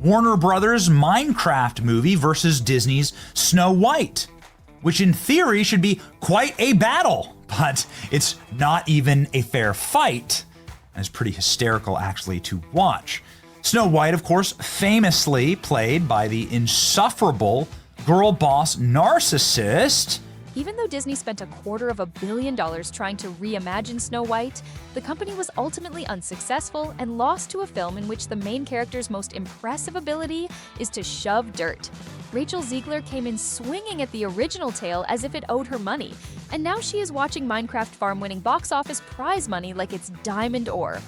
Warner Brothers' Minecraft movie versus Disney's Snow White, which in theory should be quite a battle, but it's not even a fair fight. And it's pretty hysterical actually to watch. Snow White, of course, famously played by the insufferable girl boss narcissist. Even though Disney spent $250 million trying to reimagine Snow White, the company was ultimately unsuccessful and lost to a film in which the main character's most impressive ability is to shove dirt. Rachel Zegler came in swinging at the original tale as if it owed her money, and now she is watching Minecraft Farm winning box office prize money like it's diamond ore.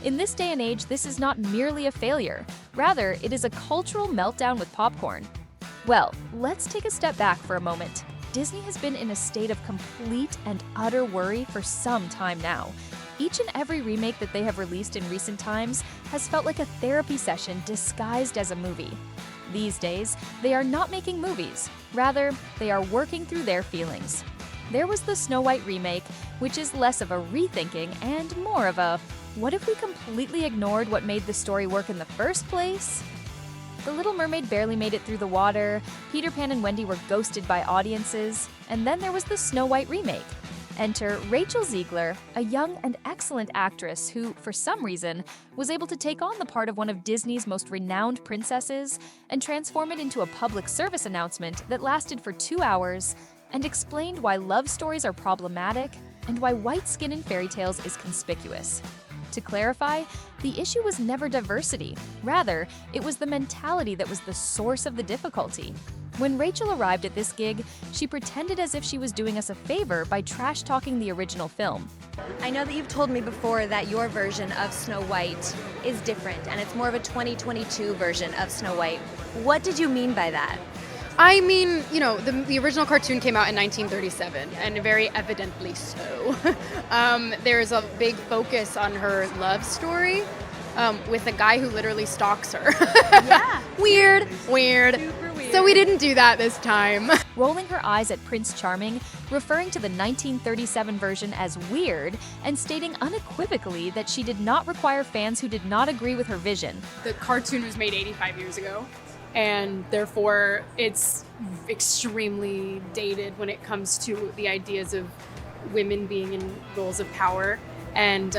In this day and age, this is not merely a failure. Rather, it is a cultural meltdown with popcorn. Well, let's take a step back for a moment. Disney has been in a state of complete and utter worry for some time now. Each and every remake that they have released in recent times has felt like a therapy session disguised as a movie. These days, they are not making movies. Rather, they are working through their feelings. There was the Snow White remake, which is less of a rethinking and more of a, what if we completely ignored what made the story work in the first place? The Little Mermaid barely made it through the water, Peter Pan and Wendy were ghosted by audiences, and then there was the Snow White remake. Enter Rachel Zegler, a young and excellent actress who, for some reason, was able to take on the part of one of Disney's most renowned princesses and transform it into a public service announcement that lasted for 2 hours and explained why love stories are problematic and why white skin in fairy tales is conspicuous. To clarify, the issue was never diversity. Rather, it was the mentality that was the source of the difficulty. When Rachel arrived at this gig, she pretended as if she was doing us a favor by trash-talking the original film. I know that you've told me before that your version of Snow White is different, and it's more of a 2022 version of Snow White. What did you mean by that? I mean, you know, the original cartoon came out in 1937, and very evidently so. There's a big focus on her love story with a guy who literally stalks her. Yeah. Weird. Super weird. So we didn't do that this time. Rolling her eyes at Prince Charming, referring to the 1937 version as weird, and stating unequivocally that she did not require fans who did not agree with her vision. The cartoon was made 85 years ago, and therefore it's extremely dated when it comes to the ideas of women being in roles of power and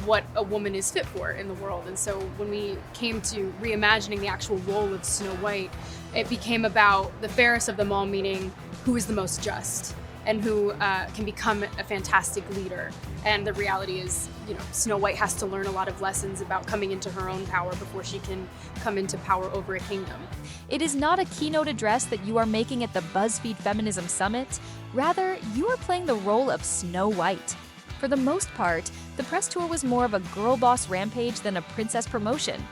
what a woman is fit for in the world. And so when we came to reimagining the actual role of Snow White, it became about the fairest of them all, meaning who is the most just and who can become a fantastic leader. And the reality is, you know, Snow White has to learn a lot of lessons about coming into her own power before she can come into power over a kingdom. It is not a keynote address that you are making at the BuzzFeed Feminism Summit. Rather, you are playing the role of Snow White. For the most part, the press tour was more of a girl boss rampage than a princess promotion.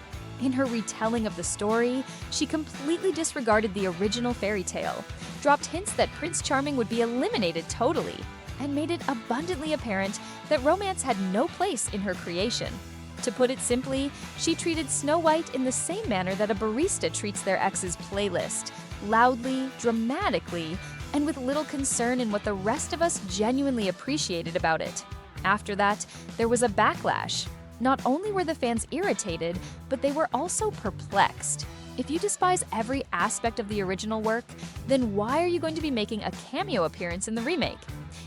In her retelling of the story, she completely disregarded the original fairy tale, dropped hints that Prince Charming would be eliminated totally, and made it abundantly apparent that romance had no place in her creation. To put it simply, she treated Snow White in the same manner that a barista treats their ex's playlist, loudly, dramatically, and with little concern in what the rest of us genuinely appreciated about it. After that, there was a backlash. Not only were the fans irritated, but they were also perplexed. If you despise every aspect of the original work, then why are you going to be making a cameo appearance in the remake?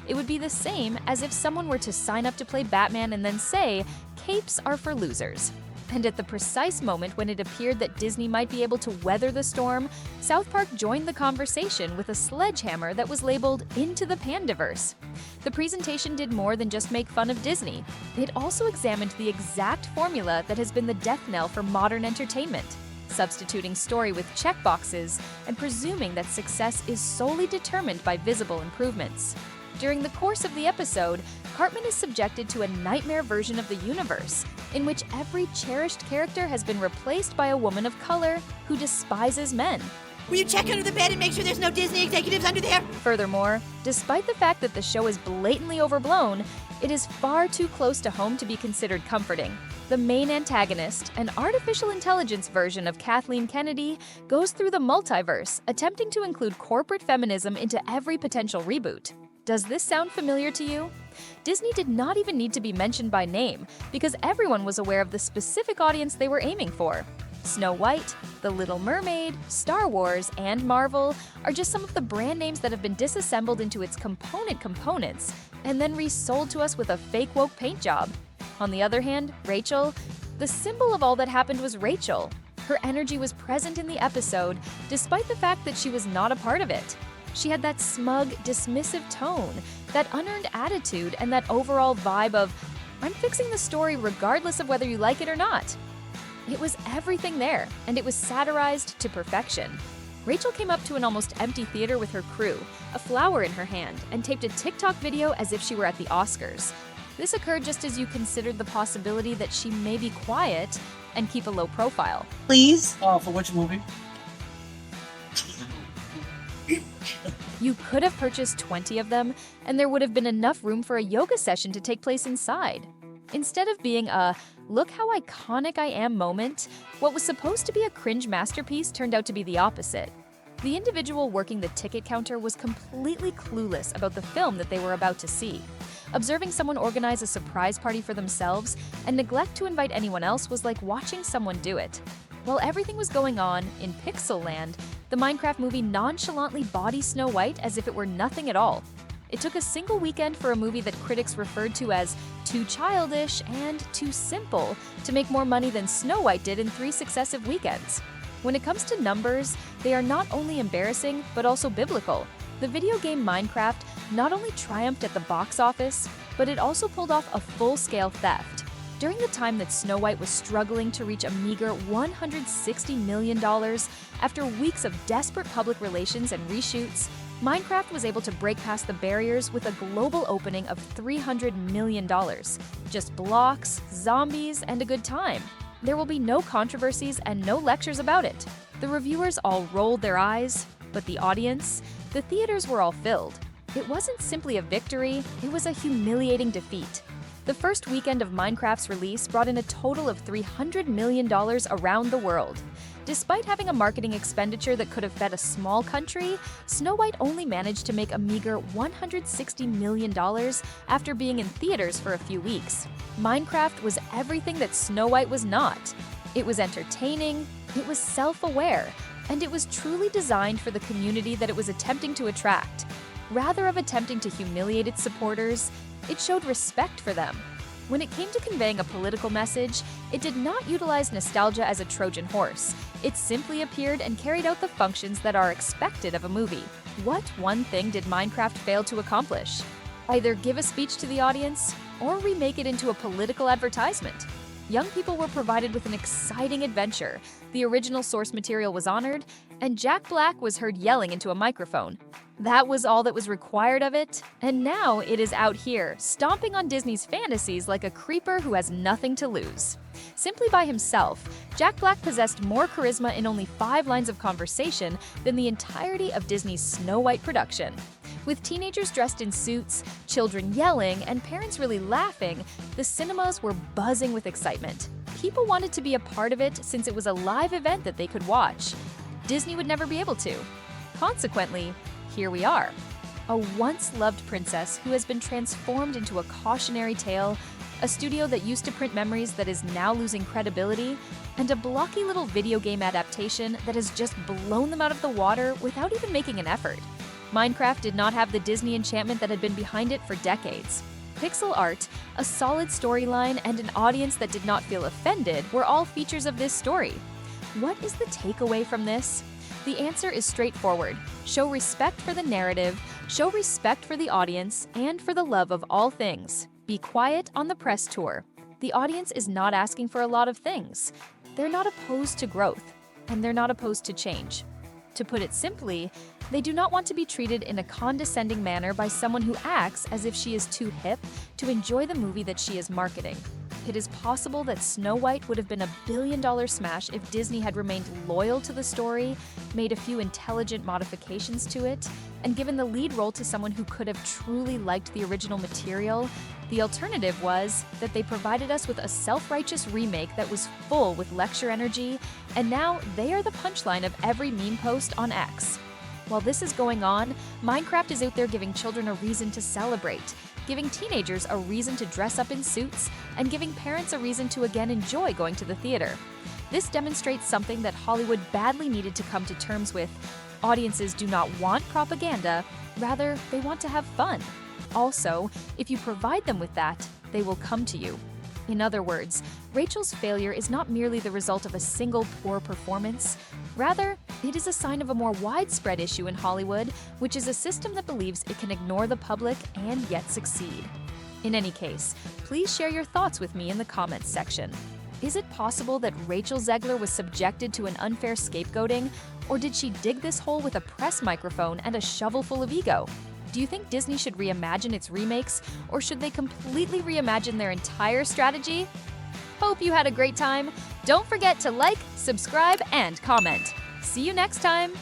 It would be the same as if someone were to sign up to play Batman and then say, capes are for losers. And at the precise moment when it appeared that Disney might be able to weather the storm, South Park joined the conversation with a sledgehammer that was labeled Into the Pandiverse. The presentation did more than just make fun of Disney. It also examined the exact formula that has been the death knell for modern entertainment, substituting story with checkboxes and presuming that success is solely determined by visible improvements. During the course of the episode, Cartman is subjected to a nightmare version of the universe, in which every cherished character has been replaced by a woman of color who despises men. Will you check under the bed and make sure there's no Disney executives under there? Furthermore, despite the fact that the show is blatantly overblown, it is far too close to home to be considered comforting. The main antagonist, an artificial intelligence version of Kathleen Kennedy, goes through the multiverse, attempting to include corporate feminism into every potential reboot. Does this sound familiar to you? Disney did not even need to be mentioned by name, because everyone was aware of the specific audience they were aiming for. Snow White, The Little Mermaid, Star Wars, and Marvel are just some of the brand names that have been disassembled into its components and then resold to us with a fake woke paint job. On the other hand, Rachel, the symbol of all that happened was Rachel. Her energy was present in the episode, despite the fact that she was not a part of it. She had that smug, dismissive tone, that unearned attitude, and that overall vibe of, I'm fixing the story regardless of whether you like it or not. It was everything there, and it was satirized to perfection. Rachel came up to an almost empty theater with her crew, a flower in her hand, and taped a TikTok video as if she were at the Oscars. This occurred just as you considered the possibility that she may be quiet and keep a low profile. Please? For which movie? You could have purchased 20 of them, and there would have been enough room for a yoga session to take place inside. Instead of being a look how iconic I am moment, what was supposed to be a cringe masterpiece turned out to be the opposite. The individual working the ticket counter was completely clueless about the film that they were about to see. Observing someone organize a surprise party for themselves and neglect to invite anyone else was like watching someone do it. While everything was going on in Pixel Land, the Minecraft movie nonchalantly bodies Snow White as if it were nothing at all. It took a single weekend for a movie that critics referred to as too childish and too simple to make more money than Snow White did in 3 successive weekends. When it comes to numbers, they are not only embarrassing, but also biblical. The video game Minecraft not only triumphed at the box office, but it also pulled off a full-scale theft. During the time that Snow White was struggling to reach a meager $160 million, after weeks of desperate public relations and reshoots, Minecraft was able to break past the barriers with a global opening of $300 million. Just blocks, zombies, and a good time. There will be no controversies and no lectures about it. The reviewers all rolled their eyes, but the audience, the theaters were all filled. It wasn't simply a victory, it was a humiliating defeat. The first weekend of Minecraft's release brought in a total of $300 million around the world. Despite having a marketing expenditure that could have fed a small country, Snow White only managed to make a meager $160 million after being in theaters for a few weeks. Minecraft was everything that Snow White was not. It was entertaining, it was self-aware, and it was truly designed for the community that it was attempting to attract. Rather of attempting to humiliate its supporters, it showed respect for them. When it came to conveying a political message, it did not utilize nostalgia as a Trojan horse. It simply appeared and carried out the functions that are expected of a movie. What one thing did Minecraft fail to accomplish? Either give a speech to the audience, or remake it into a political advertisement. Young people were provided with an exciting adventure, the original source material was honored, and Jack Black was heard yelling into a microphone. That was all that was required of it, and now it is out here, stomping on Disney's fantasies like a creeper who has nothing to lose. Simply by himself, Jack Black possessed more charisma in only 5 lines of conversation than the entirety of Disney's Snow White production. With teenagers dressed in suits, children yelling, and parents really laughing, the cinemas were buzzing with excitement. People wanted to be a part of it since it was a live event that they could watch. Disney would never be able to. Consequently, here we are. A once-loved princess who has been transformed into a cautionary tale, a studio that used to print memories that is now losing credibility, and a blocky little video game adaptation that has just blown them out of the water without even making an effort. Minecraft did not have the Disney enchantment that had been behind it for decades. Pixel art, a solid storyline, and an audience that did not feel offended were all features of this story. What is the takeaway from this? The answer is straightforward. Show respect for the narrative, show respect for the audience, and for the love of all things. Be quiet on the press tour. The audience is not asking for a lot of things. They're not opposed to growth, and they're not opposed to change. To put it simply, they do not want to be treated in a condescending manner by someone who acts as if she is too hip to enjoy the movie that she is marketing. It is possible that Snow White would have been a billion-dollar smash if Disney had remained loyal to the story, made a few intelligent modifications to it, and given the lead role to someone who could have truly liked the original material. The alternative was that they provided us with a self-righteous remake that was full with lecture energy, and now they are the punchline of every meme post on X. While this is going on, Minecraft is out there giving children a reason to celebrate, giving teenagers a reason to dress up in suits, and giving parents a reason to again enjoy going to the theater. This demonstrates something that Hollywood badly needed to come to terms with. Audiences do not want propaganda, rather, they want to have fun. Also, if you provide them with that, they will come to you. In other words, Rachel's failure is not merely the result of a single poor performance. Rather, it is a sign of a more widespread issue in Hollywood, which is a system that believes it can ignore the public and yet succeed. In any case, please share your thoughts with me in the comments section. Is it possible that Rachel Zegler was subjected to an unfair scapegoating, or did she dig this hole with a press microphone and a shovel full of ego? Do you think Disney should reimagine its remakes, or should they completely reimagine their entire strategy? Hope you had a great time. Don't forget to like, subscribe, and comment. See you next time!